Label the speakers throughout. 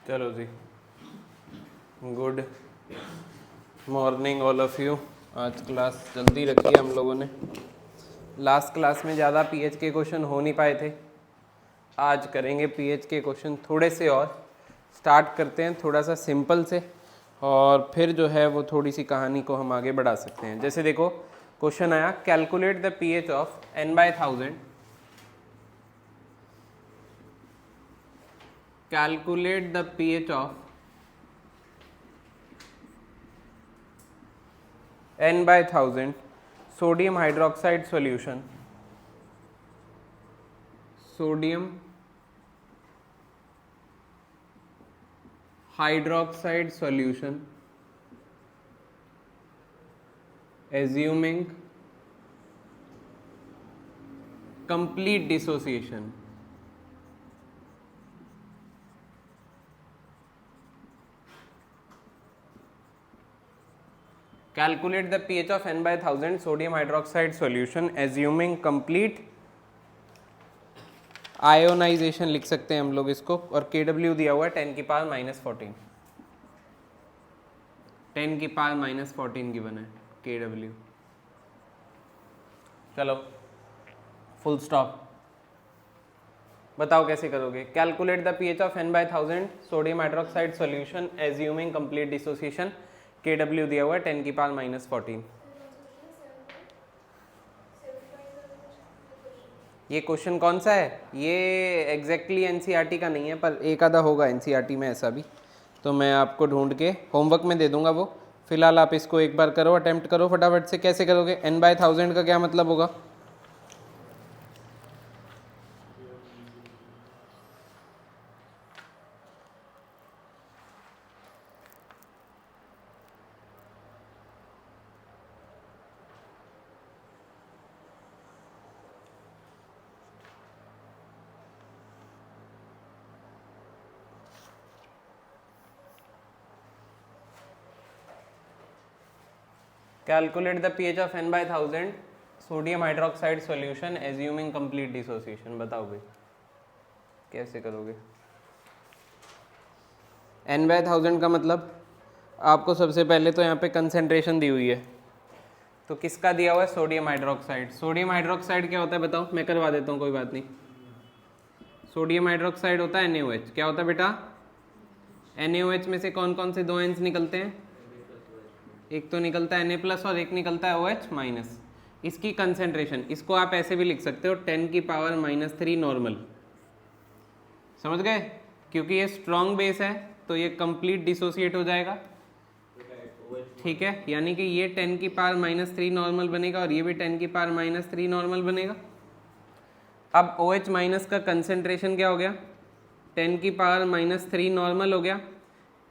Speaker 1: चलो जी, good morning all of you. आज क्लास जल्दी रखी है हम लोगों ने। लास्ट क्लास में ज़्यादा पीएच के क्वेश्चन हो नहीं पाए थे, आज करेंगे पीएच के क्वेश्चन थोड़े से और। स्टार्ट करते हैं थोड़ा सा सिंपल से, और फिर जो है वो थोड़ी सी कहानी को हम आगे बढ़ा सकते हैं। जैसे देखो, क्वेश्चन आया calculate the pH of n/1000, calculate the pH of n/1000 sodium hydroxide solution, sodium hydroxide solution assuming complete dissociation. Calculate the pH of n/1000 sodium hydroxide solution assuming complete ionization लिख सकते हैं हम लोग इसको, और Kw दिया हुआ है 10 की पावर -14, 10 की पावर -14 गिवन है Kw। चलो फुल स्टॉप। बताओ कैसे करोगे। Calculate the pH of n/1000 sodium hydroxide solution assuming complete dissociation. Kw दिया हुआ है 10 की पावर -14। ये क्वेश्चन कौन सा है? ये एग्जैक्टली एनसीईआरटी का नहीं है, पर एक आधा होगा एनसीईआरटी में ऐसा भी, तो मैं आपको ढूंढ के होमवर्क में दे दूंगा वो। फिलहाल आप इसको एक बार करो, अटेम्प्ट करो फटाफट से। कैसे करोगे? n/1000 का क्या मतलब होगा? Calculate the pH of n/1000 sodium hydroxide solution assuming complete dissociation. बताओ भाई कैसे करोगे। n/1000 का मतलब आपको सबसे पहले तो यहाँ पे कंसेंट्रेशन दी हुई है, तो किसका दिया हुआ है? Sodium hydroxide. सोडियम हाइड्रोक्साइड क्या होता है बताओ? मैं करवा देता हूँ, कोई बात नहीं। सोडियम हाइड्रोक्साइड होता है NaOH। क्या होता है बेटा? NaOH में से कौन कौन से दो आयंस निकलते हैं? एक तो निकलता है Na+ और एक निकलता है OH-। इसकी कंसेंट्रेशन, इसको आप ऐसे भी लिख सकते हो 10 की पावर -3 नॉर्मल। समझ गए? क्योंकि ये स्ट्रॉन्ग बेस है तो ये कंप्लीट डिसोसिएट हो जाएगा, ठीक है। यानी कि ये 10 की पावर -3 नॉर्मल बनेगा और ये भी 10 की पावर -3 नॉर्मल बनेगा। अब OH- का कंसेंट्रेशन क्या हो गया? 10 की पावर -3 नॉर्मल हो गया।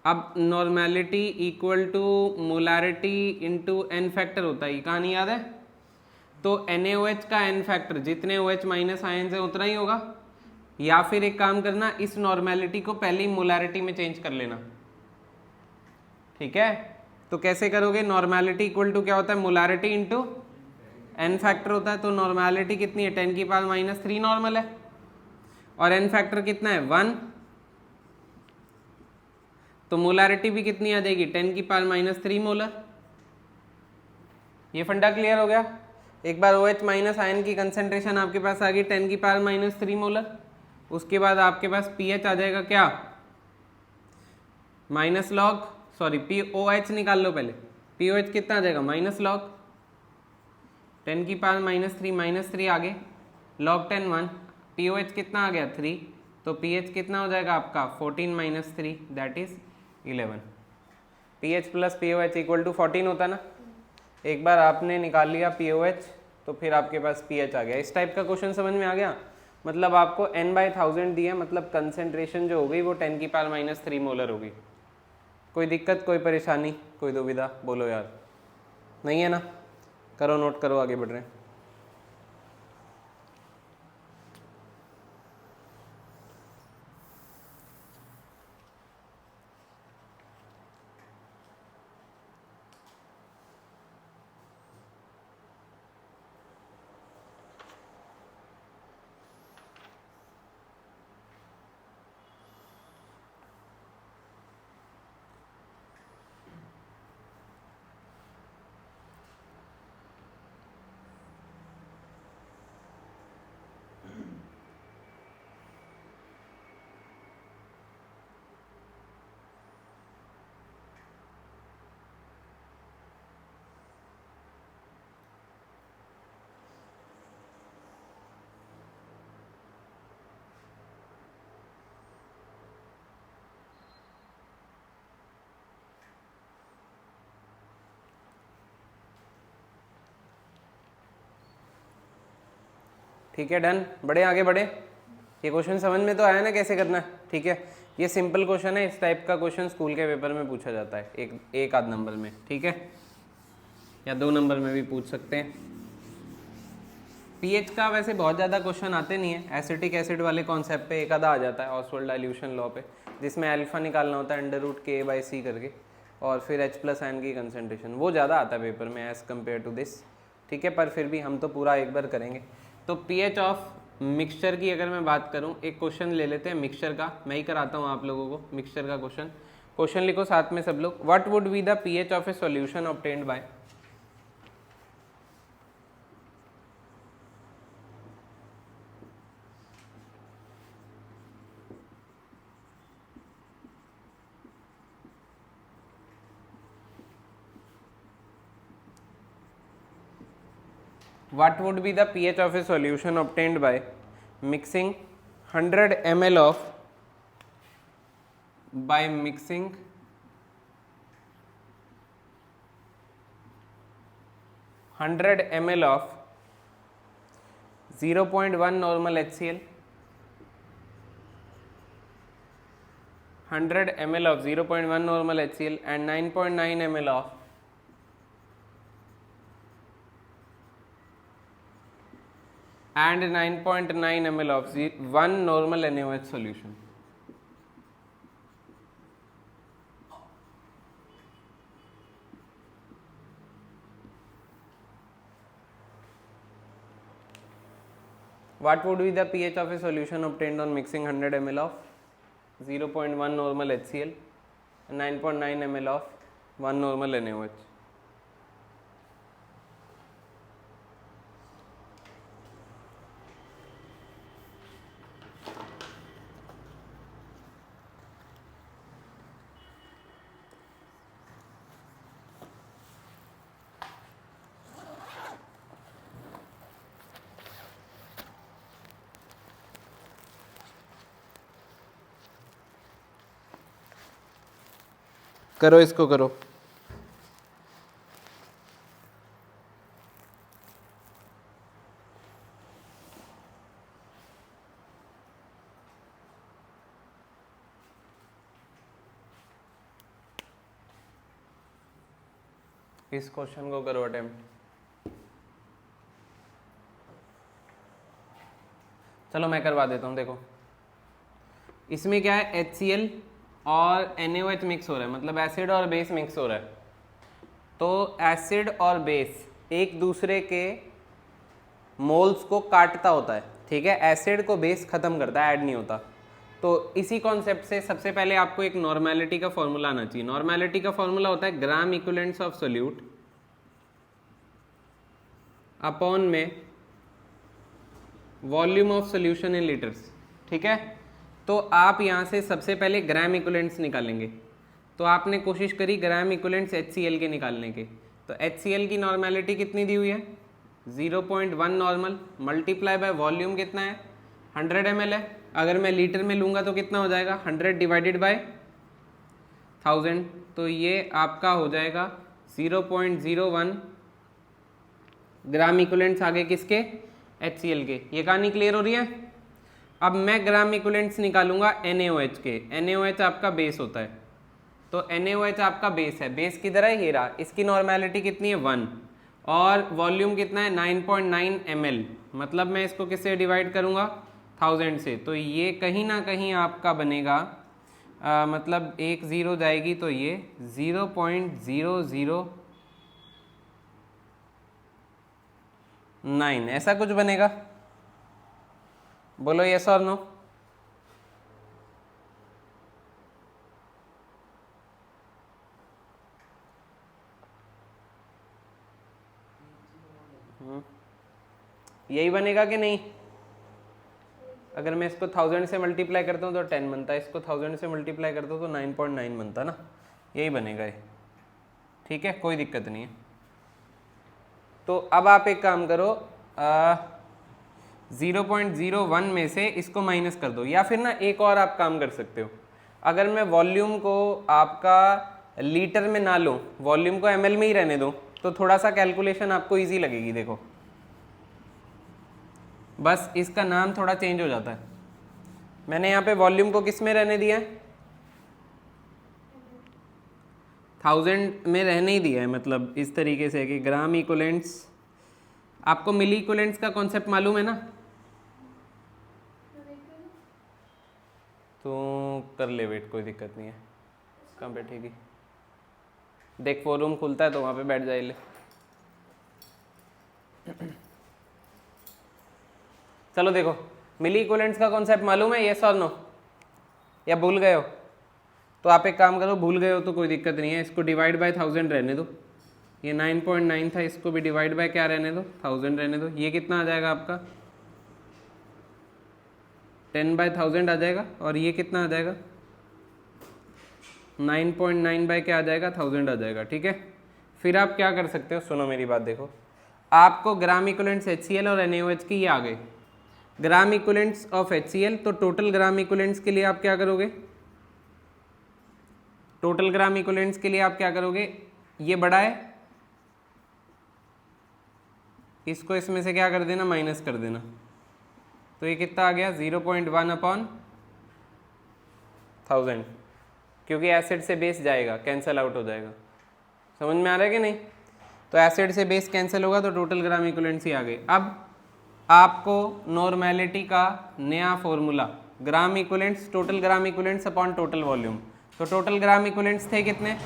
Speaker 1: अब normality equal to molarity into n factor होता है, ये कहानी याद है? तो NaOH का n फैक्टर जितने OH- आयंस है उतना ही होगा। या फिर एक काम करना, इस नॉर्मेलिटी को पहले ही मोलारिटी में चेंज कर लेना, ठीक है। तो कैसे करोगे? नॉर्मेलिटी इक्वल टू क्या होता है? मोलारिटी इंटू n फैक्टर होता है। तो नॉर्मेलिटी कितनी है? 10 की पावर -3 नॉर्मल है, और n फैक्टर कितना है? 1। तो मोलारिटी भी कितनी आ जाएगी? 10 की पावर -3 मोलर। ये फंडा क्लियर हो गया? एक बार OH- आयन की कंसेंट्रेशन आपके पास आ गई 10 की पावर -3 मोलर, उसके बाद आपके पास पीएच आ जाएगा क्या? POH निकाल लो पहले। POH कितना आ जाएगा? -log 10 की पावर -3 आगे log 10 1। POH कितना आ गया? 3। तो pH कितना हो जाएगा आपका? 14 - 3 that is 11। pH + POH equal to 14 होता ना। एक बार आपने निकाल लिया POH तो फिर आपके पास pH आ गया। इस टाइप का क्वेश्चन समझ में आ गया? मतलब आपको n/1000 दिया, मतलब कंसेंट्रेशन जो हो गई वो 10 की पावर -3 मोलर होगी। कोई दिक्कत, कोई परेशानी, कोई दुविधा? बोलो यार, नहीं है ना? करो नोट करो, आगे बढ़ रहे हैं। ठीक है, डन। बड़े आगे बढ़े। ये क्वेश्चन समझ में तो आया ना कैसे करना है, ठीक है। ये सिंपल क्वेश्चन है, इस टाइप का क्वेश्चन स्कूल के पेपर में पूछा जाता है, एक आध नंबर में, ठीक है, या 2 नंबर में भी पूछ सकते हैं। पीएच का वैसे बहुत ज़्यादा क्वेश्चन आते नहीं है, एसिटिक एसिड वाले कॉन्सेप्ट पे एक आधा आ जाता है, ऑसवाल्ड डाइल्यूशन लॉ पे, जिसमें अल्फा निकालना होता है √K/C करके, और फिर H+ आयन की कंसनट्रेशन, वो ज़्यादा आता है पेपर में एज़ कम्पेयर टू दिस, ठीक है। पर फिर भी हम तो पूरा एक बार करेंगे। तो पीएच ऑफ मिक्सचर की अगर मैं बात करूं, एक क्वेश्चन ले लेते हैं मिक्सचर का, मैं ही कराता हूं आप लोगों को मिक्सचर का क्वेश्चन लिखो साथ में सब लोग। What would be the pH of A solution obtained by, what would be the pH of a solution obtained by mixing 100 ml of 0.1 normal HCl, 100 ml of 0.1 normal HCl and 9.9 ml of and 9.9 ml of 1 normal NaOH solution. What would be the pH of a solution obtained on mixing 100 ml of 0.1 normal HCl and 9.9 ml of 1 normal NaOH? करो इसको करो। इस question को करो attempt. चलो मैं करवा देता हूँ। देखो इसमें क्या है, HCl और NaOH मिक्स हो रहा है, मतलब एसिड और बेस मिक्स हो रहा है। तो एसिड और बेस एक दूसरे के मोल्स को काटता होता है, ठीक है। एसिड को बेस खत्म करता है, ऐड नहीं होता। तो इसी कॉन्सेप्ट से सबसे पहले आपको एक नॉर्मेलिटी का फॉर्मूला आना चाहिए। नॉर्मेलिटी का फॉर्मूला होता है ग्राम इक्विवेलेंट्स ऑफ सोल्यूट अपॉन में volume of solution in litres, ठीक है। तो आप यहाँ से सबसे पहले ग्राम इक्विवेलेंट्स निकालेंगे। तो आपने कोशिश करी ग्राम इक्विवेलेंट्स HCl के निकालने के, तो HCl की नॉर्मेलिटी कितनी दी हुई है, 0.1 नॉर्मल मल्टीप्लाई बाय वॉल्यूम कितना है, 100 ml है। अगर मैं लीटर में लूँगा तो कितना हो जाएगा, 100 डिवाइडेड बाय 1000, तो ये आपका हो जाएगा 0.01 ग्राम इक्विवेलेंट्स आगे किसके, HCl के। ये कहानी क्लियर हो रही है। अब मैं ग्राम इक्विवेलेंट्स निकालूंगा NaOH के। NaOH आपका बेस होता है, तो NaOH आपका बेस है। बेस किधर है, ये रहा। इसकी नॉर्मेलिटी कितनी है, 1, और वॉल्यूम कितना है, 9.9 ml। मतलब मैं इसको किससे डिवाइड करूंगा, 1000 से। तो ये कहीं ना कहीं आपका बनेगा मतलब एक ज़ीरो जाएगी तो ये 0.009 ऐसा कुछ बनेगा। बोलो यस और नो। यही बनेगा कि नहीं। अगर मैं इसको 1000 से मल्टीप्लाई करता हूँ तो 10 बनता है, इसको 1000 से मल्टीप्लाई करता हूँ तो 9.9 बनता ना, यही बनेगा ये, ठीक है, कोई दिक्कत नहीं है। तो अब आप एक काम करो, 0.01 में से इसको माइनस कर दो, या फिर ना एक और आप काम कर सकते हो। अगर मैं वॉल्यूम को आपका लीटर में ना लूँ, वॉल्यूम को ml में ही रहने दो, तो थोड़ा सा कैलकुलेशन आपको ईजी लगेगी। देखो बस इसका नाम थोड़ा चेंज हो जाता है। मैंने यहाँ पे वॉल्यूम को किस में रहने दिया है, 1000 में रहने ही दिया है, मतलब इस तरीके से कि ग्राम इक्विवेलेंट्स। आपको मिली इक्विवेलेंट्स का कॉन्सेप्ट मालूम है ना, तो कर ले वेट, कोई दिक्कत नहीं है। कहाँ बैठेगी, देख फोरम खुलता है तो वहाँ पे बैठ जाए ले। चलो देखो, मिली इक्विवेलेंट्स का कॉन्सेप्ट मालूम है, यस और नो, या भूल गए हो? तो आप एक काम करो, भूल गए हो तो कोई दिक्कत नहीं है, इसको डिवाइड बाय 1000 रहने दो। ये 9.9 था, इसको भी डिवाइड बाय क्या रहने दो, 1000 रहने दो। ये कितना आ जाएगा आपका, 10/1000 आ जाएगा। और ये कितना आ जाएगा, 9.9 बाय क्या आ जाएगा, 1000 आ जाएगा। ठीक है, फिर आप क्या कर सकते हो, सुनो मेरी बात, देखो आपको ग्राम इक्विवेलेंट्स HCl और NaOH की ये आ गए, ग्राम इक्विवेलेंट्स ऑफ HCl, तो टोटल ग्राम इक्विवेलेंट्स के लिए आप क्या करोगे, टोटल ग्राम इक्विवेलेंट्स के लिए आप क्या करोगे, ये बड़ा है, इसको इसमें से क्या कर देना, माइनस कर देना। तो ये कितना आ गया, 0.1/1000, क्योंकि एसिड से बेस जाएगा, कैंसिल आउट हो जाएगा। समझ में आ रहा है कि नहीं? तो एसिड से बेस कैंसिल होगा तो टोटल ग्राम इक्विवेलेंट्स ही आ गई। अब आपको नॉर्मेलिटी का नया फॉर्मूला, ग्राम इक्विवेलेंट्स, टोटल ग्राम इक्विवेलेंट्स अपॉन टोटल वॉल्यूम। तो टोटल ग्राम इक्विवेलेंट्स थे कितने,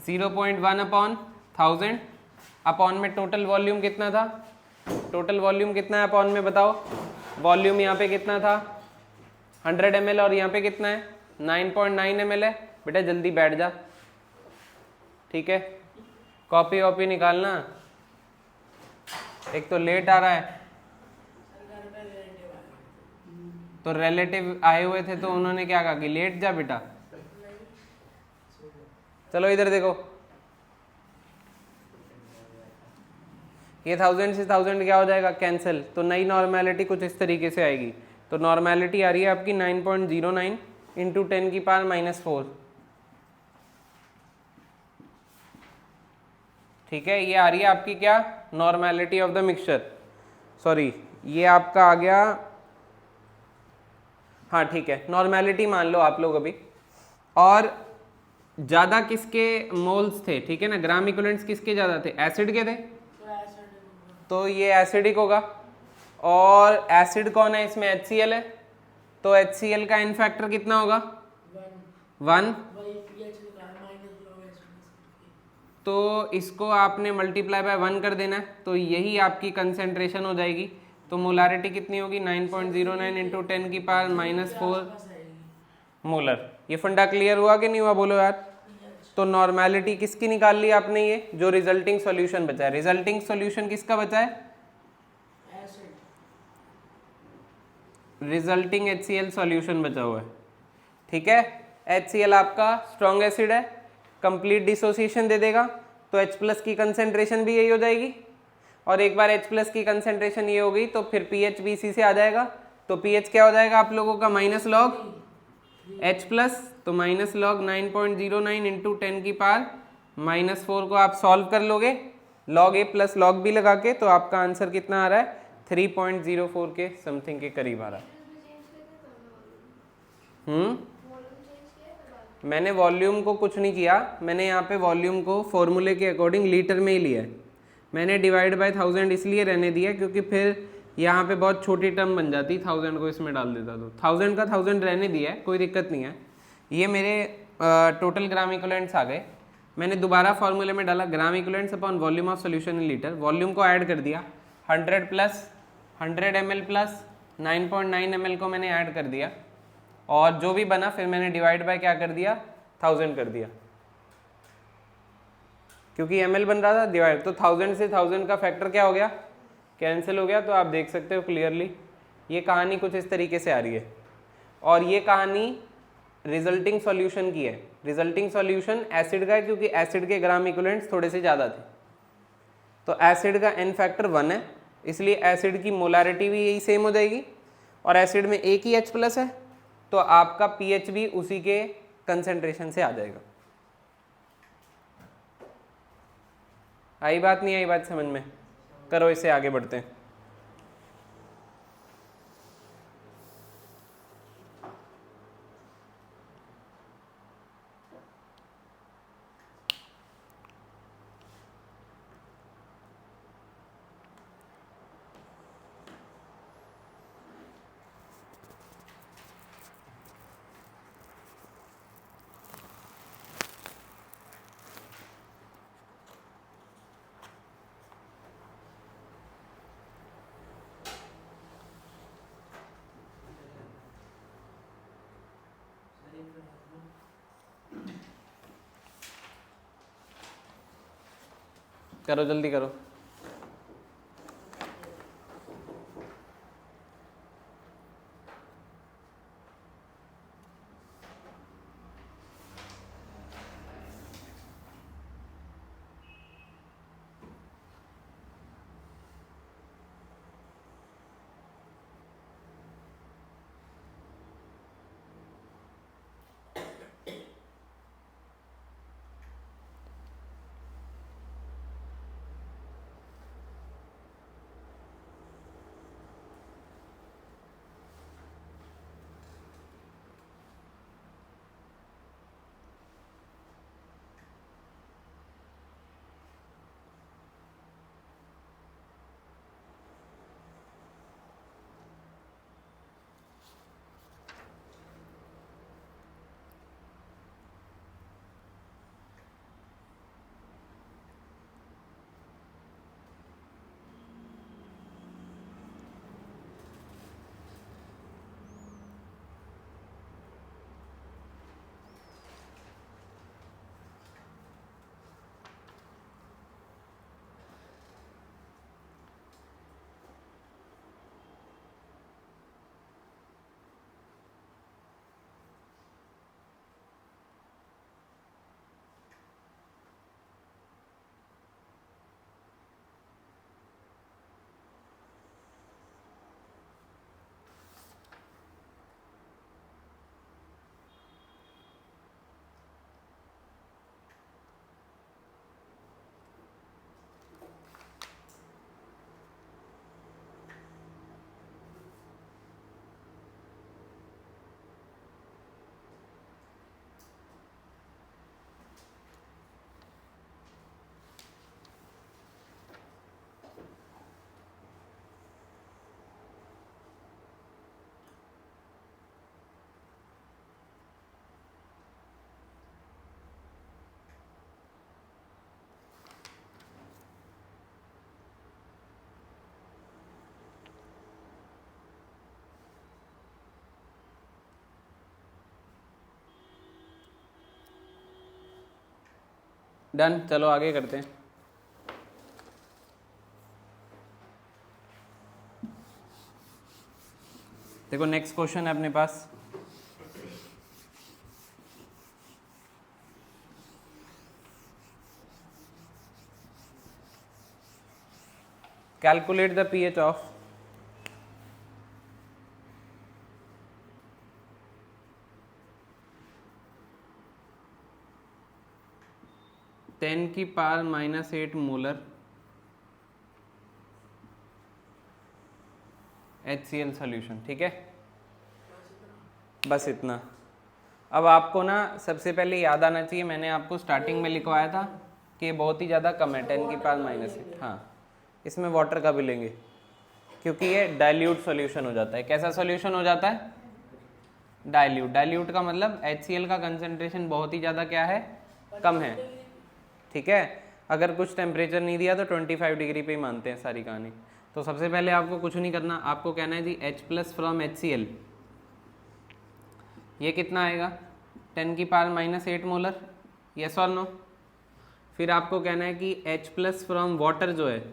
Speaker 1: 0.1/1000, अपॉन में टोटल वॉल्यूम कितना था, टोटल वॉल्यूम कितना है अपॉन में बताओ, वॉल्यूम यहाँ पे कितना था 100 ml और यहाँ पे कितना है 9.9 ml है। बेटा जल्दी बैठ जा, ठीक है, कॉपी वॉपी निकालना, एक तो लेट आ रहा है। तो रिलेटिव आए हुए थे तो उन्होंने क्या कहा कि लेट जा बेटा। चलो इधर देखो, ये 1000 से 1000 क्या हो जाएगा, कैंसिल। तो नई नॉर्मेलिटी कुछ इस तरीके से आएगी। तो नॉर्मेलिटी आ रही है आपकी 9.09 इंटू 10⁻⁻4। ठीक है, ये आ रही है आपकी क्या, normality of the mixture. Sorry, ये आपका आ गया, हाँ ठीक है, नॉर्मेलिटी मान लो आप लोग अभी। और ज्यादा किसके मोल्स थे, ठीक है ना, ग्राम इक्विवेलेंट्स किसके ज्यादा थे, एसिड के थे, तो ये एसिडिक होगा। और एसिड कौन है इसमें, HCl है, तो HCl का इन फैक्टर कितना होगा, 1। तो इसको आपने मल्टीप्लाई बाय 1 कर देना है, तो यही आपकी कंसेंट्रेशन हो जाएगी। तो मोलारिटी कितनी होगी, 9.09 इंटू 10⁻⁻4 मोलर। ये फंडा क्लियर हुआ कि नहीं हुआ, बोलो यार। तो नॉर्मेलिटी किसकी निकाल ली आपने, ये जो रिजल्टिंग सॉल्यूशन बचा है, रिजल्टिंग सॉल्यूशन किसका बचा है, रिजल्टिंग HCl सॉल्यूशन बचा हुआ है। ठीक है, HCl आपका स्ट्रॉन्ग एसिड है, कंप्लीट डिसोसिएशन दे देगा, तो H+ की कंसेंट्रेशन भी यही हो जाएगी। और एक बार H+ की कंसेंट्रेशन ये हो गई तो फिर pH भी इसी से आ जाएगा। तो pH क्या हो जाएगा आप लोगों का, माइनस लॉग H+, तो माइनस लॉग 9.09 इंटू 10⁻⁻4 को आप सॉल्व कर लोगे, log A plus log B लगा के, तो आपका आंसर कितना आ रहा है, 3.04 के समथिंग के करीब आ रहा है। मैंने वॉल्यूम को कुछ नहीं किया, मैंने यहाँ पे वॉल्यूम को फॉर्मूले के अकॉर्डिंग लीटर में ही लिया है। मैंने डिवाइड बाय 1000 इसलिए रहने दिया क्योंकि फिर यहाँ पे बहुत छोटी टर्म बन जाती, 1000 को इसमें डाल देता, तो 1000 का 1000 रहने दिया है, कोई दिक्कत नहीं है। ये मेरे टोटल ग्राम इक्विवेलेंट्स आ गए। मैंने दोबारा फॉर्मूले में डाला gram equivalents upon volume of solution in litre, volume को ऐड कर दिया, 100 प्लस 100 ml प्लस 9.9 ml को मैंने ऐड कर दिया, और जो भी बना फिर मैंने डिवाइड बाय क्या कर दिया, 1000 कर दिया, क्योंकि ml बन रहा था डिवाइड। तो 1000 से 1000 का फैक्टर क्या हो गया, कैंसिल हो गया। तो आप देख सकते हो क्लियरली ये कहानी कुछ इस तरीके से आ रही है। और ये कहानी रिजल्टिंग सॉल्यूशन की है। रिजल्टिंग सॉल्यूशन एसिड का है क्योंकि एसिड के ग्राम इक्विवेलेंट्स थोड़े से ज़्यादा थे, तो एसिड का n फैक्टर 1 है, इसलिए एसिड की मोलारिटी भी यही सेम हो जाएगी। और एसिड में एक ही H+ है, तो आपका pH भी उसी के कंसेंट्रेशन से आ जाएगा। आई बात, नहीं आई बात समझ में, करो इसे आगे बढ़ते हैं। करो जल्दी करो। डन, चलो आगे करते हैं। देखो नेक्स्ट क्वेश्चन है अपने पास। Calculate the pH of 10⁻⁻8 molar HCl solution. ठीक है, बस इतना। अब आपको ना सबसे पहले याद आना चाहिए, मैंने आपको स्टार्टिंग में लिखवाया था कि बहुत ही ज़्यादा कम है, 10⁻⁻8। हाँ, इसमें वाटर का भी लेंगे क्योंकि ये डाइल्यूट सॉल्यूशन हो जाता है। कैसा सॉल्यूशन हो जाता है? डाइल्यूट। डाइल्यूट का मतलब HCl का कंसंट्रेशन बहुत ही ज़्यादा क्या है? कम है। ठीक है, अगर कुछ टेम्परेचर नहीं दिया तो 25 डिग्री पे ही मानते हैं सारी कहानी। तो सबसे पहले आपको कुछ नहीं करना, आपको कहना है जी H+ फ्रॉम HCl, ये कितना आएगा? 10⁻⁻8 मोलर, यस और नो। फिर आपको कहना है कि H+ फ्रॉम वाटर जो है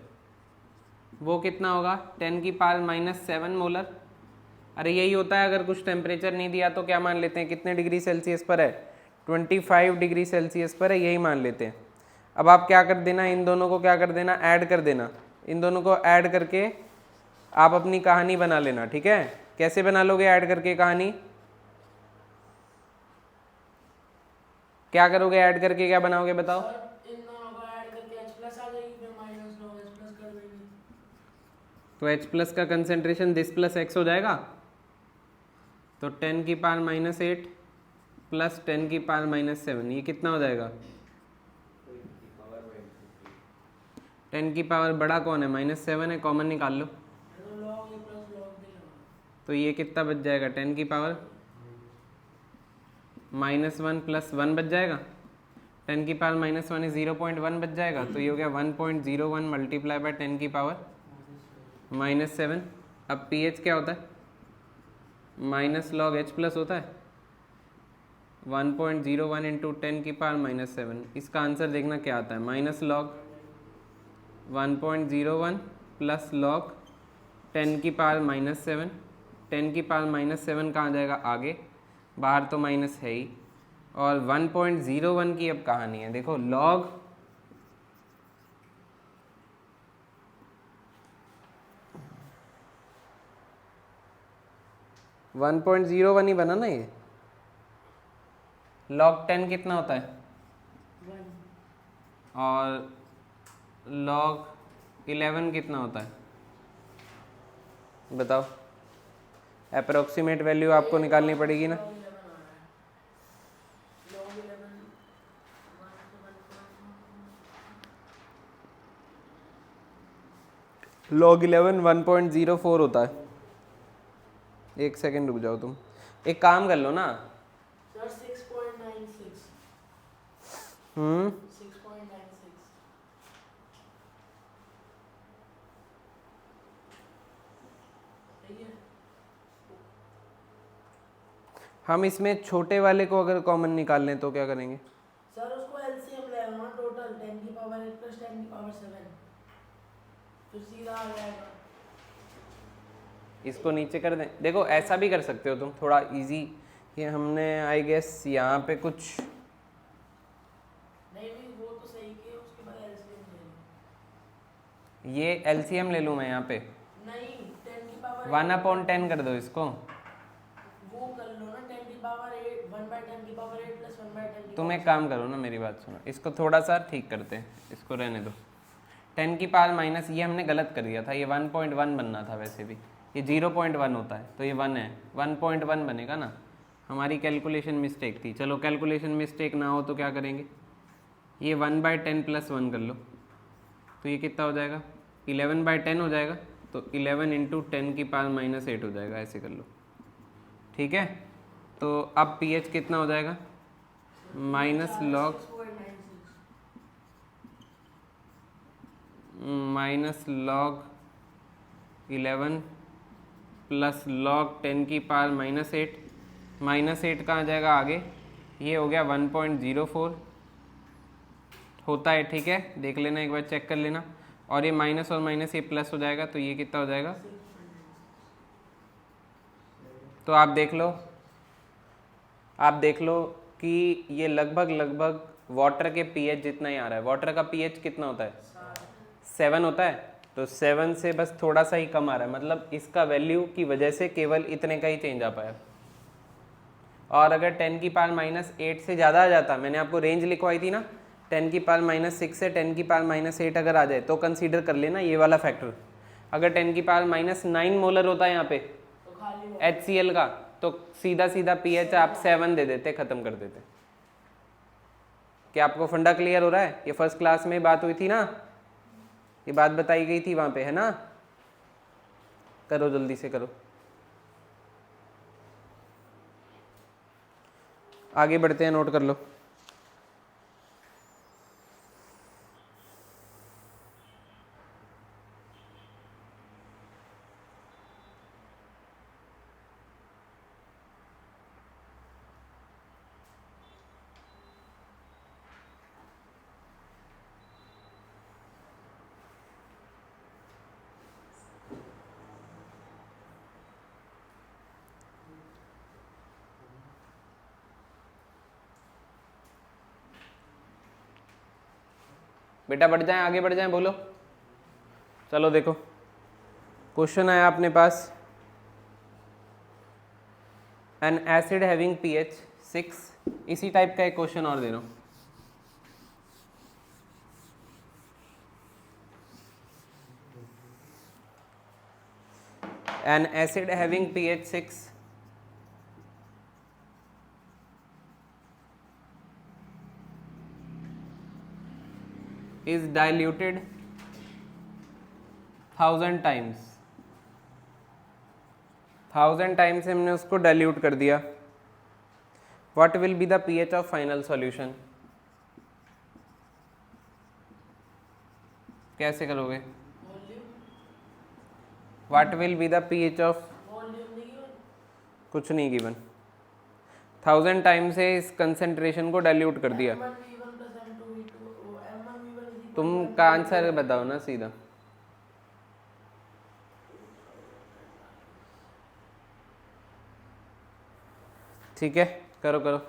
Speaker 1: वो कितना होगा? 10⁻⁻7 मोलर। अरे यही होता है, अगर कुछ टेम्परेचर नहीं दिया तो क्या मान लेते हैं? कितने डिग्री सेल्सियस पर है? 25 डिग्री सेल्सियस पर है, यही मान लेते हैं। अब आप क्या कर देना, इन दोनों को क्या कर देना? ऐड कर देना। इन दोनों को ऐड करके आप अपनी कहानी बना लेना। ठीक है, कैसे बना लोगे ऐड करके कहानी? क्या करोगे ऐड करके, क्या बनाओगे बताओ?
Speaker 2: इन दोनों को ऐड करके H+ आ जाएगी, फिर माइनस लोग H+ कर देंगे
Speaker 1: तो H+ का कंसेंट्रेशन दिस प्लस x हो जाएगा। तो 10⁻⁻8 प्लस 10⁻⁻7, ये कितना हो जाएगा? 10 की पावर बड़ा कौन है? -7 है, कॉमन निकाल लो। तो ये कितना बच जाएगा? 10 की पावर -1 प्लस 1 बच जाएगा। 10 की पावर -1 is 0.1 बच जाएगा। तो ये हो गया 1.01 मल्टीप्लाई बाय 10 की पावर -7। अब pH क्या होता है? -log H+ होता है। 1.01 इंटू 10⁻⁻7, इसका आंसर देखना क्या आता है, माइनस लॉग 1.01 प्लस लॉग 10⁻⁻7। 10⁻⁻7 कहाँ जाएगा आगे, बाहर तो माइनस है ही, और 1.01 की अब कहानी है, देखो लॉग 1.01 ही बना ना ये। लॉग 10 कितना होता है,
Speaker 2: 1
Speaker 1: और लॉग 11 कितना होता है, बताओ। अप्रोक्सीमेट वैल्यू आपको निकालनी पड़ेगी ना।
Speaker 2: log 11
Speaker 1: लॉग 11 1.04 होता है। एक सेकेंड रुक जाओ तुम, एक काम कर लो ना।
Speaker 2: सर 6.96 6.96 सही है।
Speaker 1: हम इसमें छोटे वाले को अगर कॉमन निकाल लें तो क्या करेंगे,
Speaker 2: सर उसको एलसीएम ले लो ना, टोटल 10 की पावर 8 प्लस 10 की पावर 7, तो सीधा आ जाएगा।
Speaker 1: इसको नीचे कर दें। देखो ऐसा भी कर सकते हो तुम, थोड़ा इजी। ये हमने आई गेस यहाँ पे कुछ,
Speaker 2: नहीं नहीं वो तो सही किया, उसके बाद एलसीएम ले लो।
Speaker 1: ये एलसीएम ले लूँ मैं यहाँ पे,
Speaker 2: नहीं 10 की पावर
Speaker 1: 1/10 कर दो इसको।
Speaker 2: वो कर लो ना, 10 की पावर 8 1/10 की पावर 8 प्लस 1/10 की
Speaker 1: तुम एक काम करो ना, मेरी बात सुनो, इसको थोड़ा सा ठीक करते हैं, इसको रहने दो। 10 की पावर माइनस, ये हमने गलत कर दिया था, ये 1.1 बनना था वैसे भी, ये 0.1 होता है तो ये 1 है, 1.1 बनेगा ना। हमारी कैलकुलेशन मिस्टेक थी, चलो कैलकुलेशन मिस्टेक ना हो तो क्या करेंगे, ये 1/10 प्लस 1 कर लो, तो ये कितना हो जाएगा, 11/10 हो जाएगा, तो 11 इंटू 10 की पावर -8 हो जाएगा, ऐसे कर लो, ठीक है। तो अब pH कितना हो जाएगा, माइनस लॉग 11 प्लस लॉग 10 की पावर -8, -8 कहाँ जाएगा आगे, ये हो गया 1.04 होता है, ठीक है, देख लेना एक बार, चेक कर लेना। और ये माइनस और माइनस ये प्लस हो जाएगा, तो ये कितना हो जाएगा, तो आप देख लो कि ये लगभग वाटर के pH जितना ही आ रहा है। वाटर का pH कितना होता है, 7 होता है, तो 7 से बस थोड़ा सा ही कम आ रहा है, मतलब इसका वैल्यू की वजह से केवल इतने का ही चेंज आ पाया। और अगर 10 की पावर -8 से ज़्यादा आ जाता, मैंने आपको रेंज लिखवाई थी ना, 10 की पावर -6 से 10 की पावर -8 अगर आ जाए तो कंसीडर कर लेना ये वाला फैक्टर। अगर 10 की पावर -9 मोलर होता है यहाँ पे
Speaker 2: तो खाली
Speaker 1: HCl का, तो सीधा pH आप 7 दे देते, ख़त्म कर देते। क्या आपको फंडा क्लियर हो रहा है, ये फर्स्ट क्लास में बात हुई थी ना, ये बात बताई गई थी वहाँ पे, है ना। करो जल्दी से करो, आगे बढ़ते हैं, नोट कर लो। बेटा बढ़ जाएं, आगे बढ़ जाएं, बोलो। चलो देखो क्वेश्चन आया अपने पास, एन एसिड हैविंग pH 6, इसी टाइप का एक क्वेश्चन और दे रहा हूँ। N acid having pH 6 is diluted 1000 times, 1000 times हमने उसको डाइल्यूट कर दिया। What will be the pH of final solution, कैसे करोगे, what will be the pH of,
Speaker 2: volume नहीं है,
Speaker 1: कुछ नहीं गिवन, 1000 टाइम से इस कंसेंट्रेशन को डाइल्यूट कर दिया।
Speaker 2: M1V1 plus M2V2 M1V1 is equal
Speaker 1: तुम
Speaker 2: to
Speaker 1: का आंसर बताओ ना सीधा। ठीक है, करो करो।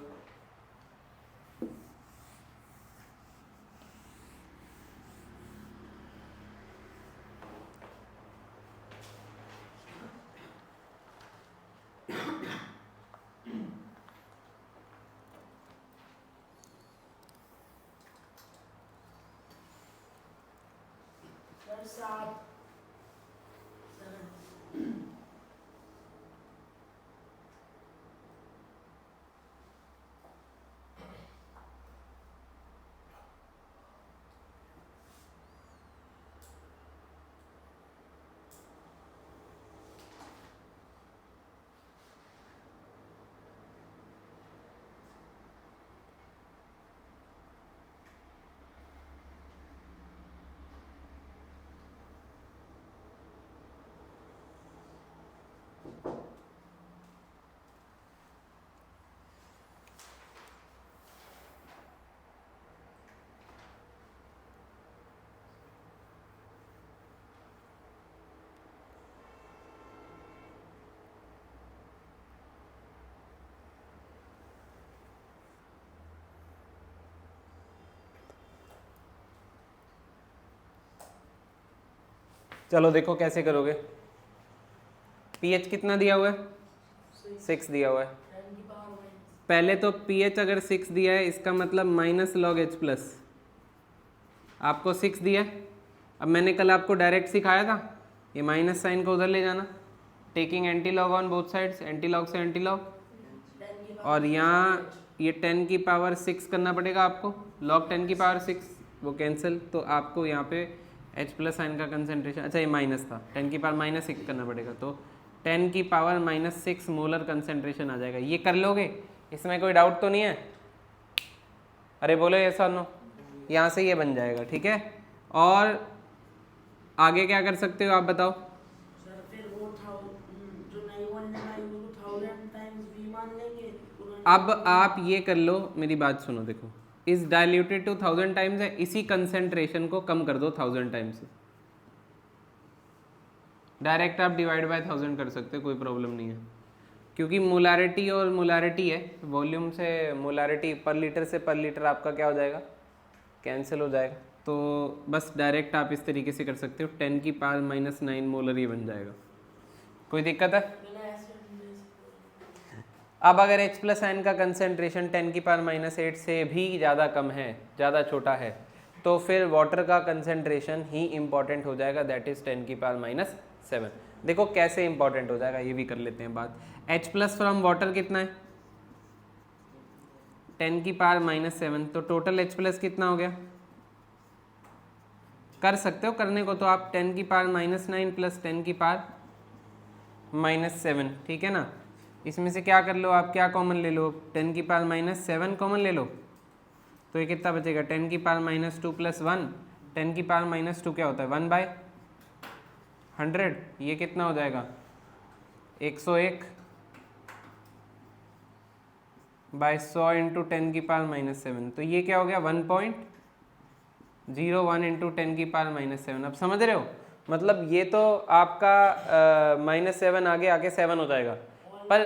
Speaker 2: That's 7.
Speaker 1: चलो देखो कैसे करोगे। पीएच कितना दिया हुआ है? 6 दिया हुआ है।
Speaker 2: 10 की पावर माइनस
Speaker 1: पहले तो पीएच अगर 6 दिया है इसका मतलब माइनस लॉग एच प्लस, आपको 6 दिया है। अब मैंने कल आपको डायरेक्ट सिखाया था, ये माइनस साइन को उधर ले जाना, taking anti log on both sides, anti log से एंटी लॉग,
Speaker 2: 10 की
Speaker 1: और यहाँ ये 10 की पावर 6 करना पड़ेगा आपको, लॉग 10 की पावर 6 वो कैंसिल, तो आपको यहाँ पे H प्लस साइन का कंसनट्रेशन, अच्छा ये माइनस था, 10 की पावर माइनस 6 करना पड़ेगा, तो 10 की पावर माइनस 6 मोलर कंसनट्रेशन आ जाएगा। ये कर लोगे, इसमें कोई डाउट तो नहीं है? अरे बोलो ये सर नो, यहाँ से ये बन जाएगा। ठीक है, और आगे क्या कर सकते हो आप बताओ?
Speaker 2: सर फिर वो जो नई वन लेना है उसको 1000 टाइम्स V मान लेंगे।
Speaker 1: अब आप ये कर लो, मेरी बात सुनो, देखो इस डाइल्यूटेड टू 1000 टाइम्स है, इसी कंसेंट्रेशन को कम कर दो 1000 टाइम्स से, डायरेक्ट आप डिवाइड बाय 1000 कर सकते हो, कोई प्रॉब्लम नहीं है, क्योंकि मोलारिटी और मोलारिटी है, वॉल्यूम से मोलारिटी पर लीटर से पर लीटर आपका क्या हो जाएगा, कैंसिल हो जाएगा। तो बस डायरेक्ट आप इस तरीके से कर सकते हो, 10 की पावर माइनस 9 मोलर ही बन जाएगा। कोई दिक्कत है?
Speaker 2: बिना ऐसे
Speaker 1: अब अगर H प्लस आयन का कंसेंट्रेशन 10 की पावर माइनस 8 से भी ज़्यादा कम है, ज़्यादा छोटा है, तो फिर वाटर का कंसेंट्रेशन ही इम्पॉर्टेंट हो जाएगा, दैट इज़ 10 की पावर माइनस 7। देखो कैसे इंपॉर्टेंट हो जाएगा ये भी कर लेते हैं बात। H प्लस फ्रॉम वाटर कितना है? 10 की पावर माइनस 7, तो टोटल H प्लस कितना हो गया? कर सकते हो करने को तो आप 10 की पावर माइनस 9 प्लस 10 की पावर माइनस 7, ठीक है ना। इसमें से क्या कर लो आप, क्या कॉमन ले लो, 10 की पावर माइनस 7 कॉमन ले लो, तो ये कितना बचेगा, 10 की पावर माइनस 2 प्लस 1, 10 की पावर माइनस 2 क्या होता है, 1/100, ये कितना हो जाएगा 101 बाय 100 इंटू 10 की पावर माइनस 7, तो ये क्या हो गया 1.01 इंटू 10 की पावर माइनस 7। अब समझ रहे हो, मतलब ये तो आपका माइनस 7 आगे आके 7 हो जाएगा, पर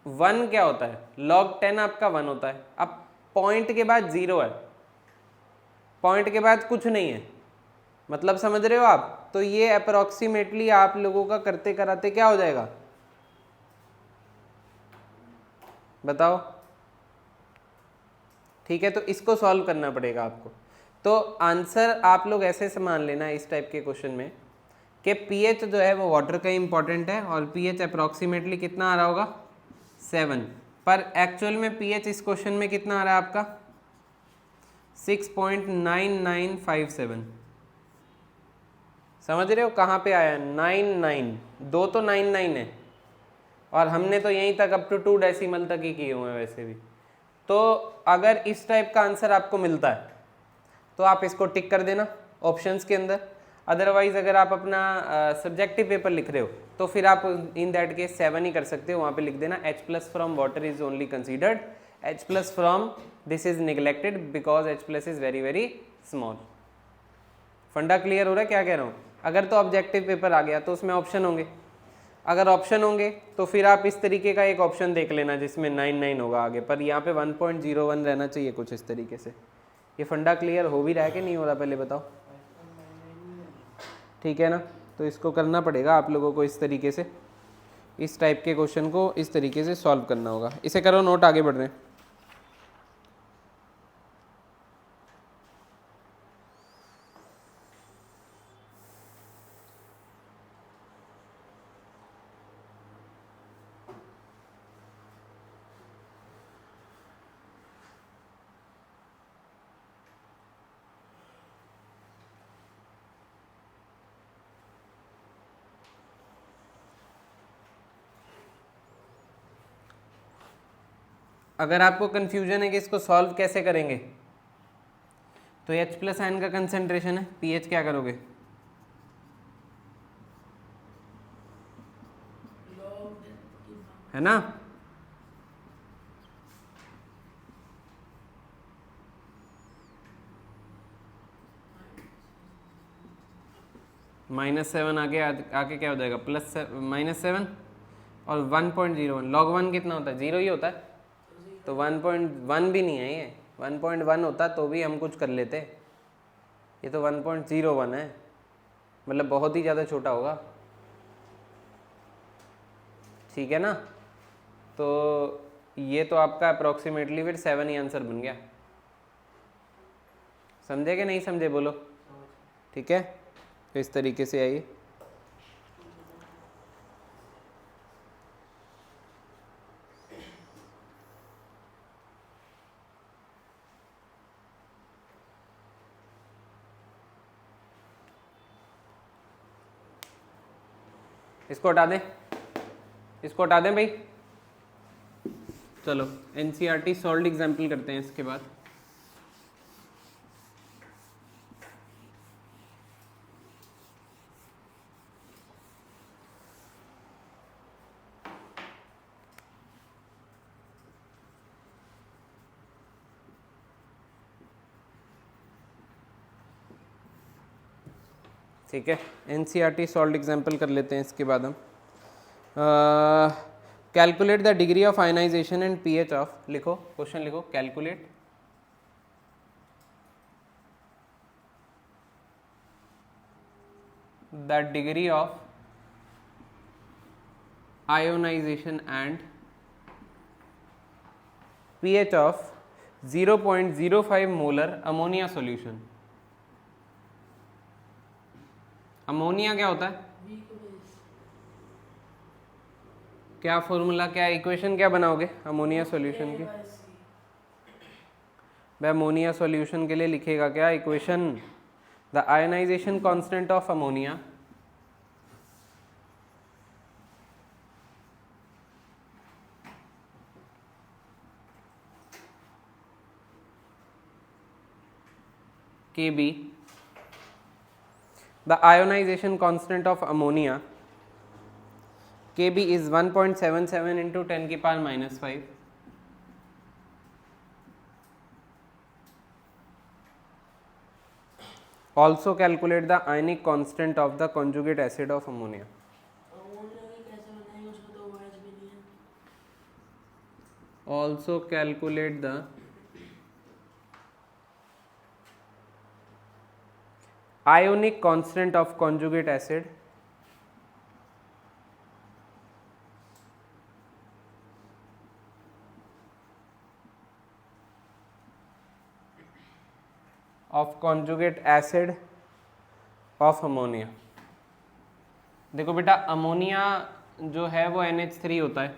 Speaker 1: 1 क्या होता है, log 10 आपका 1 होता है। अब पॉइंट के बाद 0 है, पॉइंट के बाद कुछ नहीं है, मतलब समझ रहे हो आप। तो ये अप्रोक्सीमेटली आप लोगों का करते कराते क्या हो जाएगा बताओ, ठीक है। तो इसको सॉल्व करना पड़ेगा आपको। तो आंसर आप लोग ऐसे से मान लेना इस टाइप के क्वेश्चन में कि पीएच जो है वो वाटर का इंपॉर्टेंट है, और पीएच अप्रोक्सीमेटली कितना आ रहा होगा 7, पर एक्चुअल में पीएच इस क्वेश्चन में कितना आ रहा है आपका 6.9957। समझ रहे हो कहाँ पे आया 99, दो तो 99 है, और हमने तो यहीं तक अप टू 2 डेसिमल तक ही किए हुए हैं वैसे भी। तो अगर इस टाइप का आंसर आपको मिलता है तो आप इसको टिक कर देना ऑप्शंस के अंदर। अदरवाइज अगर आप अपना सब्जेक्टिव पेपर लिख रहे हो तो फिर आप इन दैट केस 7 ही कर सकते हो, वहाँ पे लिख देना H plus from water is only considered, H plus from this is neglected because H plus is very very small. फंडा क्लियर हो रहा है क्या कह रहा हूँ? अगर तो ऑब्जेक्टिव पेपर आ गया तो उसमें ऑप्शन होंगे, अगर ऑप्शन होंगे तो फिर आप इस तरीके का एक ऑप्शन देख लेना जिसमें 99 होगा आगे, पर यहाँ पे 1.01 रहना चाहिए कुछ इस तरीके से। ये फंडा क्लियर हो भी रहा है कि नहीं हो रहा पहले बताओ, ठीक है ना? तो इसको करना पड़ेगा आप लोगों को इस तरीके से, इस टाइप के क्वेश्चन को इस तरीके से सॉल्व करना होगा। इसे करो नोट, आगे बढ़ रहे हैं। अगर आपको कंफ्यूजन है कि इसको सॉल्व कैसे करेंगे, तो H प्लस आयन का कंसेंट्रेशन है, पीएच क्या करोगे? है ना? -7 आगे आके क्या हो जाएगा? -7 और 1.01, log 1 कितना होता है? 0 ही होता है, तो 1.1 भी नहीं है, ये 1.1 होता तो भी हम कुछ कर लेते, ये तो 1.01 है, मतलब बहुत ही ज़्यादा छोटा होगा, ठीक है ना? तो ये तो आपका अप्रॉक्सीमेटली फिर 7 ही आंसर बन गया। समझे कि नहीं समझे बोलो? ठीक है, तो इस तरीके से आइए। इसको हटा दें, इसको हटा दें भाई। चलो एनसीईआरटी सॉल्व्ड एग्जाम्पल करते हैं इसके बाद। ठीक है, एनसीईआरटी सॉल्व्ड एग्जाम्पल कर लेते हैं इसके बाद हम। Calculate the degree of ionization and pH of, लिखो क्वेश्चन लिखो, calculate the degree of ionization and pH of 0.05 molar ammonia solution. Ammonia क्या होता है? क्या फॉर्मूला, क्या इक्वेशन क्या बनाओगे अमोनिया सॉल्यूशन की? भाई अमोनिया सॉल्यूशन के लिए लिखेगा क्या equation? The ionization constant of ammonia Kb, the ionization constant of ammonia Kb is 1.77 into 10 की power -5। Also calculate the ionic constant of the conjugate acid of ammonia। Also calculate the ionic constant of conjugate acid of conjugate acid of ammonia। देखो बेटा ammonia जो है वो NH3 होता है,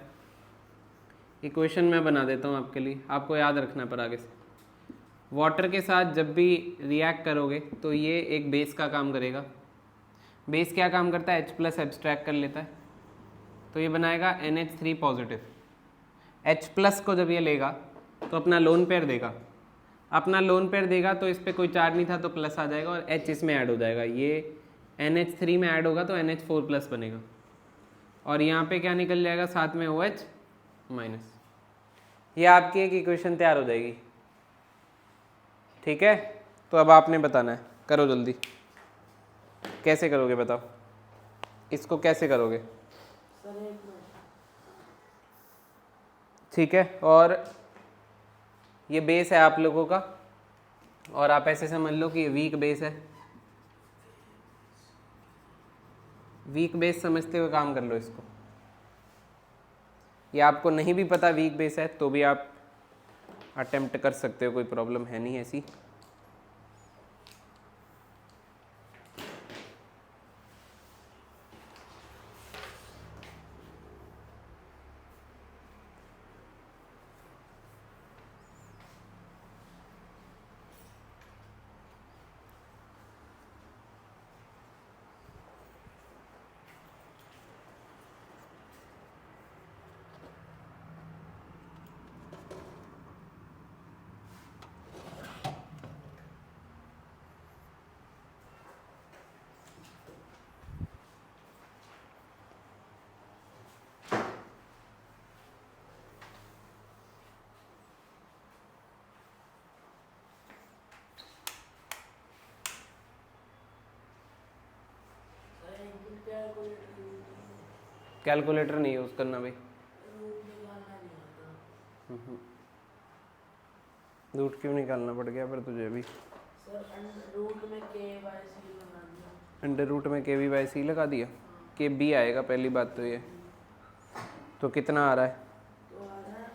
Speaker 1: equation मैं बना देता हूँ आपके लिए, आपको याद रखना पर आगे से। वाटर के साथ जब भी रिएक्ट करोगे तो ये एक बेस का काम करेगा। बेस क्या काम करता है? H प्लस एब्स्ट्रैक्ट कर लेता है, तो ये बनाएगा NH3 पॉजिटिव। H प्लस को जब ये लेगा तो अपना लोन पेयर देगा, अपना लोन पेयर देगा तो इस पर कोई चार्ज नहीं था तो प्लस आ जाएगा और H इसमें ऐड हो जाएगा। ये NH3 में ऐड होगा तो NH4 प्लस बनेगा, और यहाँ पे क्या निकल जाएगा साथ में OH माइनस। ये आपकी एक इक्वेशन तैयार हो जाएगी। ठीक है, तो अब आपने बताना है, करो जल्दी। कैसे करोगे बताओ, इसको कैसे करोगे?
Speaker 2: सर एक मिनट।
Speaker 1: ठीक है, और ये बेस है आप लोगों का, और आप ऐसे समझ लो कि ये वीक बेस है। वीक बेस समझते हुए काम कर लो इसको। ये आपको नहीं भी पता वीक बेस है तो भी आप अटेम्प्ट कर सकते हो, कोई प्रॉब्लम है नहीं ऐसी।
Speaker 2: सर इनपुट कैलकुलेटर
Speaker 1: कैलकुलेटर नहीं यूज़ करना भाई,
Speaker 2: रूट निकालना नहीं आता।
Speaker 1: रूट क्यों निकालना पड़ गया फिर तुझे भी?
Speaker 2: सर रूट में KYC बना दिया।
Speaker 1: अंडर रूट में KV/C लगा दिया, KB आएगा पहली बात तो ये। तो कितना आ रहा है?
Speaker 2: तो आ रहा है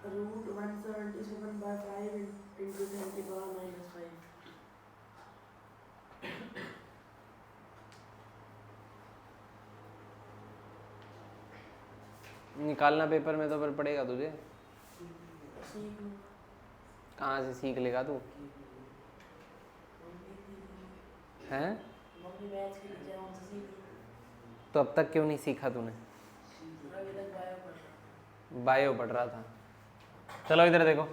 Speaker 2: रूट 177/5 इंटू 10 की पावर -5।
Speaker 1: निकालना पेपर में तो फिर पड़ेगा तुझे।
Speaker 2: सीख लूँ।
Speaker 1: कहाँ से सीख लेगा तू? हैं?
Speaker 2: मम्मी मैच के लिए जाऊँ तो सीख लूँ।
Speaker 1: तो अब तक क्यों नहीं सीखा तूने?
Speaker 2: अभी तक बायो पढ़ रहा।
Speaker 1: बायो पढ़ रहा था। चलो इधर देखो,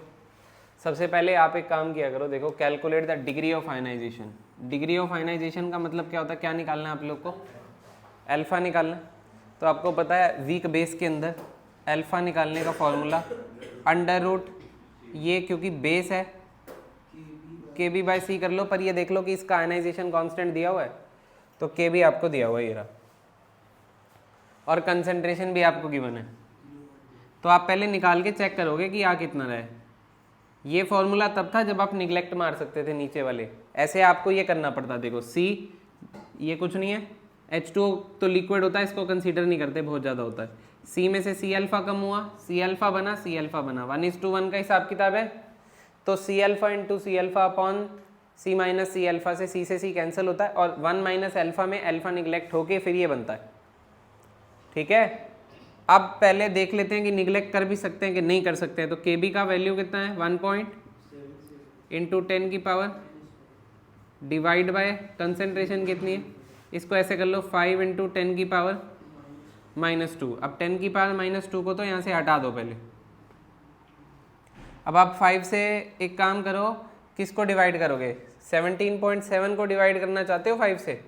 Speaker 1: सबसे पहले आप एक काम किया करो, देखो calculate the degree of ionization. Degree of ionization का मतलब क्या होता है, क्या निकालना है आप लोग को? अल्फा निकालना है। तो आपको पता है वीक बेस के अंदर अल्फा निकालने का फॉर्मूला अंडर रूट, ये क्योंकि बेस है KB/C कर लो, पर ये देख लो कि इसका आयनाइजेशन कांस्टेंट दिया हुआ है, तो KB आपको दिया हुआ है ये रहा, और कंसंट्रेशन भी आपको गिवन है। तो आप पहले निकाल के चेक करोगे कि आ कितना रहा है। ये फॉर्मूला तब था जब आप निगलेक्ट मार सकते थे नीचे वाले, ऐसे आपको ये करना पड़ता। देखो C ये कुछ नहीं है, H2O तो लिक्विड होता है, इसको कंसीडर नहीं करते, बहुत ज़्यादा होता है। C में से C अल्फा कम हुआ, C अल्फा बना, C अल्फा बना, 1:1 का हिसाब किताब है। तो C alpha into C alpha upon C minus C alpha से C कैंसिल होता है, और 1 माइनस अल्फा में अल्फा निगलेक्ट होके फिर ये बनता है। ठीक है, अब पहले देख लेते हैं कि निगलेक्ट कर भी सकते हैं कि नहीं कर सकते हैं। तो KB का वैल्यू कितना है, 1 पॉइंट इंटू 10 की पावर डिवाइड बाय कंसंट्रेशन कितनी है, इसको ऐसे कर लो 5 इंटू 10 की पावर -2। अब 10 की पावर -2 को तो यहाँ से हटा दो पहले। अब आप 5 से एक काम करो, किसको डिवाइड करोगे? 17.7 को डिवाइड करना चाहते हो 5 से?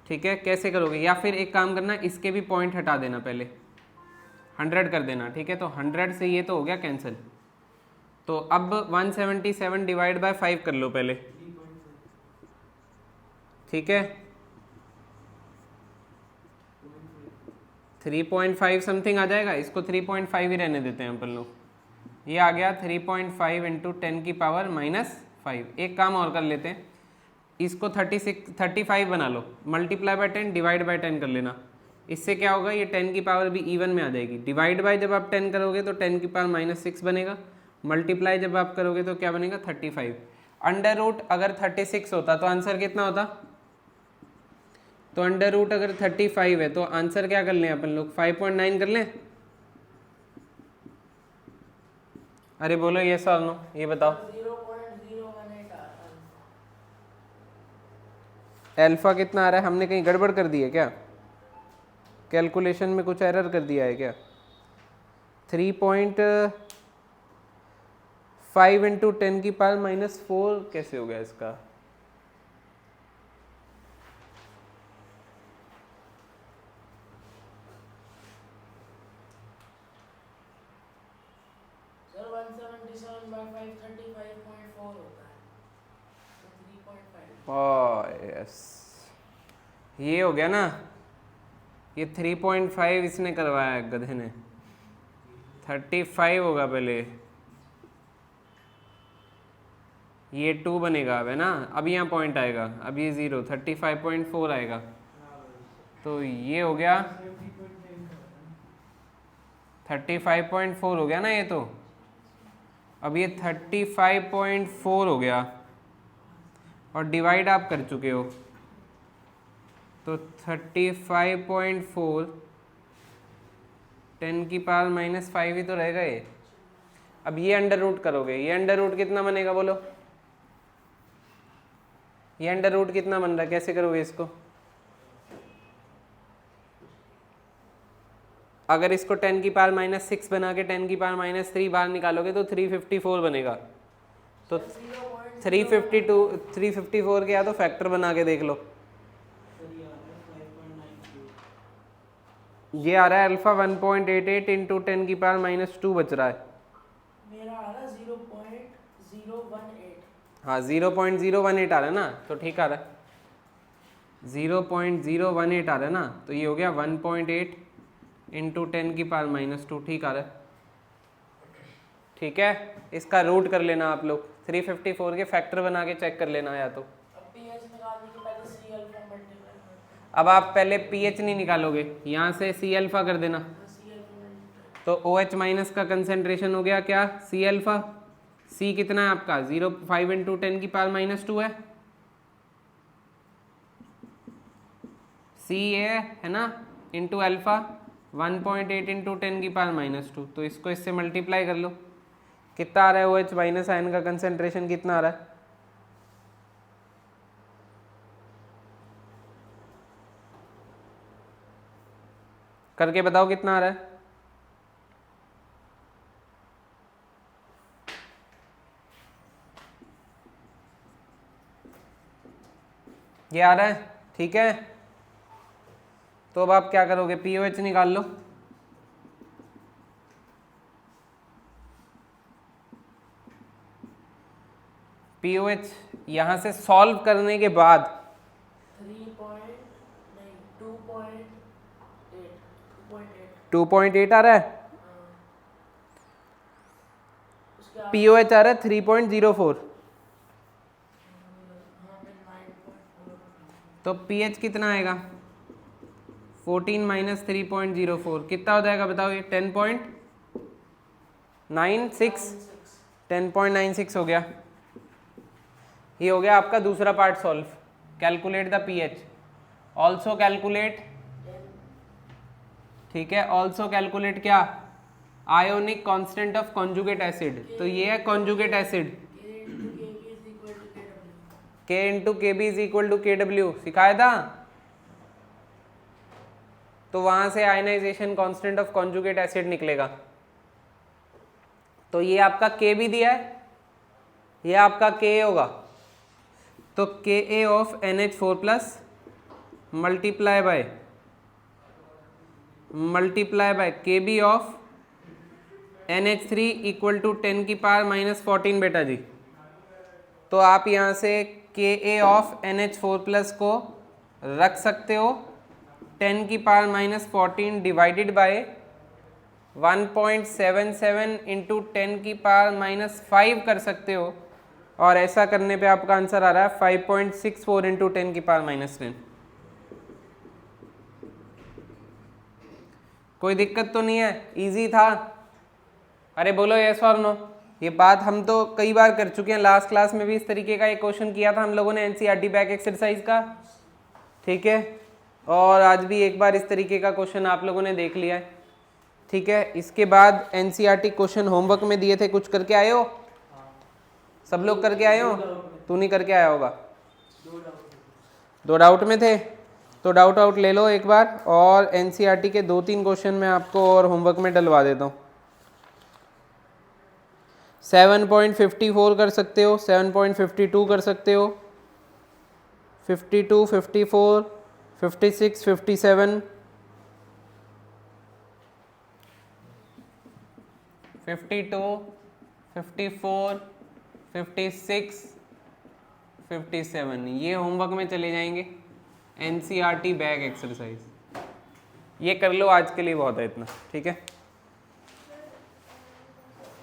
Speaker 1: ठीक है, कैसे करोगे? या फिर एक काम करना, इसके भी पॉइंट हटा देना पहले, 100 कर देना। ठीक है, तो 100 से ये तो हो गया कैंसिल। तो अब 177 डिवाइड बाय 5 कर लो पहले। ठीक है, 3.5 समथिंग आ जाएगा, इसको 3.5 ही रहने देते हैं अपन लोग। ये आ गया 3.5 इंटू 10 की पावर -5। एक काम और कर लेते हैं, इसको 35 बना लो, मल्टीप्लाई बाय 10 डिवाइड बाय 10 कर लेना। इससे क्या होगा, ये 10 की पावर भी इवन में आ जाएगी। डिवाइड बाय जब आप 10 करोगे तो 10 की पावर -6 बनेगा, मल्टीप्लाई जब आप करोगे तो क्या बनेगा, 35। अंडर रूट अगर 36 होता तो आंसर कितना होता? तो अंडर रूट अगर 35 है तो आंसर क्या कर लें अपन लोग, 5.9 कर लें। अरे बोलो ये सर नो, ये बताओ
Speaker 2: 0.018 आ रहा है।
Speaker 1: अल्फा कितना आ रहा है? हमने कहीं गड़बड़ कर दी है क्या? कैलकुलेशन में कुछ एरर कर दिया है क्या? 3.5 इंटू 10 की पावर -4 कैसे हो गया इसका?
Speaker 2: 47/5 35.4 होता है, तो 3.5।
Speaker 1: ओह यस, ये हो गया ना, ये 3.5 इसने करवाया है गधे ने, 35 होगा पहले, ये 2 बनेगा अब, है ना। अब यहाँ पॉइंट आएगा, अब ये 0, 35.4 आएगा, तो ये हो गया 35.4 हो गया ना ये तो। अब ये 35.4 हो गया और डिवाइड आप कर चुके हो, तो 35.4 10 की पावर -5 ही तो रहेगा ये। अब ये अंडर रूट करोगे, ये अंडर रूट कितना बनेगा बोलो, ये अंडर रूट कितना बन रहा है, कैसे करोगे इसको? अगर इसको 10 की पावर -6 बना के 10 की पावर -3 बाहर निकालोगे तो 354 बनेगा। तो 354 के या तो फैक्टर बना के देख लो। ये आ रहा है अल्फा 1.88 इंटू 10 की पावर -2 बच रहा है।
Speaker 2: मेरा आ रहा है 0.018।
Speaker 1: हाँ 0.018 आ रहा है ना, तो ठीक आ रहा है, 0.018 आ रहा है ना, तो ये हो गया 1.8 इंटू 10 की पावर -2, ठीक आ रहा है। ठीक है, इसका रूट कर लेना आप लोग, 354 के फैक्टर बना के चेक कर लेना या तो।
Speaker 2: अब pH निकालने के पहले C अल्फा मल्टीप्लाई करते
Speaker 1: अब आप पहले pH नहीं निकालोगे, यहाँ से C अल्फा कर देना,
Speaker 2: हैं, C अल्फा मल्टीप्लाई
Speaker 1: तो OH माइनस का कंसेंट्रेशन हो गया क्या, C अल्फा। C कितना है आपका 0.5 इंटू 10 की पावर -2 है, C ये है ना, इंटू अल्फा 1.8 इंटू 10 की पावर -2, तो इसको इससे मल्टीप्लाई कर लो, कितना आ रहा है OH माइनस आयन का कंसेंट्रेशन कितना आ रहा है, करके बताओ कितना आ रहा है। ये आ रहा है, ठीक है। तो अब आप क्या करोगे, पीओएच निकाल लो। पीओएच यहां से सॉल्व करने के बाद 2.8 आ रहा है, पीओएच आ रहा है 3.04, तो पीएच कितना आएगा 14 माइनस 3.04 कितना हो जाएगा बताओ, ये 10.96 हो गया। ये हो गया आपका दूसरा part solve. Calculate the pH, also calculate, ठीक है, ऑल्सो कैलकुलेट क्या, ionic constant of conjugate acid, तो ये है conjugate acid, K into K B is equal to K W, सिखाया था। तो वहां से ionization constant of conjugate acid निकलेगा। तो ये आपका के भी दिया है, ये आपका के होगा, तो K a of NH4 plus multiply by K b of NH3 equal to 10 की पावर -14 बेटा जी। तो आप यहाँ से के ए ऑफ NH4 प्लस को रख सकते हो 10 की पावर -14 डिवाइडेड बाय 1.77 इंटू 10 की पावर -5 कर सकते हो, और ऐसा करने पे आपका आंसर आ रहा है 5.64 इंटू 10 की पावर -10। कोई दिक्कत तो नहीं है, इजी था, अरे बोलो यस और नो। ये बात हम तो कई बार कर चुके हैं, लास्ट क्लास में भी इस तरीके का एक क्वेश्चन किया था हम लोगों ने एनसीईआरटी बैक एक्सरसाइज का, ठीक है, और आज भी एक बार इस तरीके का क्वेश्चन आप लोगों ने देख लिया है, ठीक है। इसके बाद एनसीईआरटी क्वेश्चन होमवर्क में दिए थे, कुछ करके आए हो, सब लोग करके आए हो, तू नहीं करके आया होगा, 2 डाउट में थे, तो डाउट आउट ले लो एक बार, और एनसीईआरटी के 2-3 क्वेश्चन मैं आपको और होमवर्क में डलवा देता हूँ। 7.54 कर सकते हो, 7.52 कर सकते हो, 52, 54, 56, 57, 52, 54, 56, 57 ये होमवर्क में चले जाएंगे। NCERT बैग एक्सरसाइज ये कर लो, आज के लिए बहुत है इतना, ठीक है।